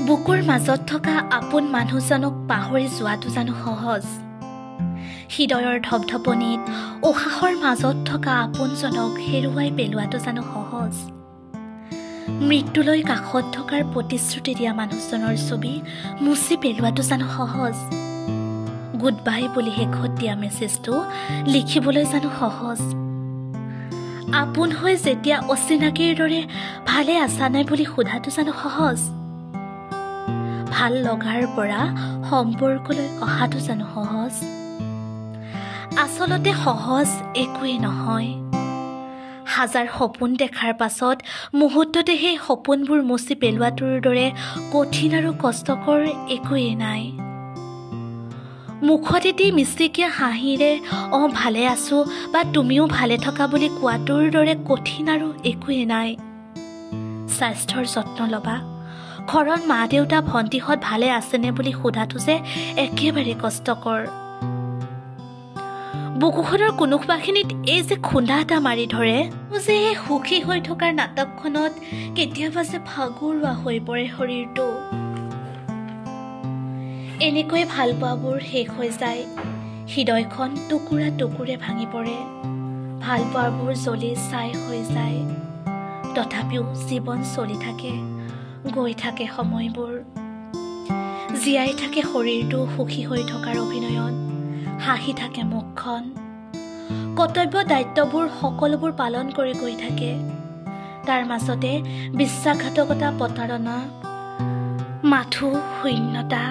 বুকুৰ মাজত থকা আপোন মানুহজনক পাহৰি যোৱাটো জানো সহজ? হৃদয়ৰ ধপধপনিত উশাহৰ মাজত থকা আপোনজনক হেৰুৱাই পেলোৱাটো জানো সহজ? মৃত্যুলৈ কাষত থকাৰ প্ৰতিশ্ৰুতি দিয়া মানুহজনৰ ছবি মুচি পেলোৱাটো জানো সহজ? গুড বাই বুলি শেষত দিয়া মেছেজটো লিখিবলৈ জানো সহজ? আপোন হৈ যেতিয়া অচিনাকিৰ দৰে ভালে আছা নাই বুলি সোধাটো জানো সহজ? ভাল লগাৰ পৰা সম্পৰ্কলৈ অহাটো জানো সহজ? আচলতে সহজ একোৱেই নহয়। হাজাৰ সপোন দেখাৰ পাছত মুহূৰ্ততে সেই সপোনবোৰ মুচি পেলোৱাটোৰ দৰে কঠিন আৰু কষ্টকৰ একোৱেই নাই। মুখত এটি মিষ্টিকিয়া হাঁহিৰে ভালে আছো বা তুমিও ভালে থকা বুলি কোৱাটোৰ দৰে কঠিন আৰু একোৱেই নাই। স্বাস্থ্যৰ যত্ন ল'বা, ঘৰত মা দেউতা ভণ্টিহঁত ভালে আছেনে বুলি সোধাটো যে একেবাৰে কষ্টকৰ। বুকুখনৰ কোনোবাখিনিত এই যে খুন্দা এটা মাৰি ধৰে, যে সুখী হৈ থকাৰ নাটকখনত কেতিয়াবা যে ভাগৰুৱা হৈ পৰে শৰীৰটো। এনেকৈ ভাল পোৱাবোৰ শেষ হৈ যায়, হৃদয়খন টুকুৰা টুকুৰে ভাঙি পৰে, ভাল পোৱাবোৰ জ্বলি ছাই হৈ যায়। তথাপিও জীৱন চলি থাকে, গৈ থাকে সময়বোৰ, জীয়াই থাকে শৰীৰটো সুখী হৈ থকাৰ অভিনয়ত, হাঁহি থাকে মুখখন। কৰ্তব্য দায়িত্ববোৰ সকলোবোৰ পালন কৰি গৈ থাকে, তাৰ মাজতে বিশ্বাসঘাতকতা, প্ৰতাৰণা, মাথো, শূন্যতা।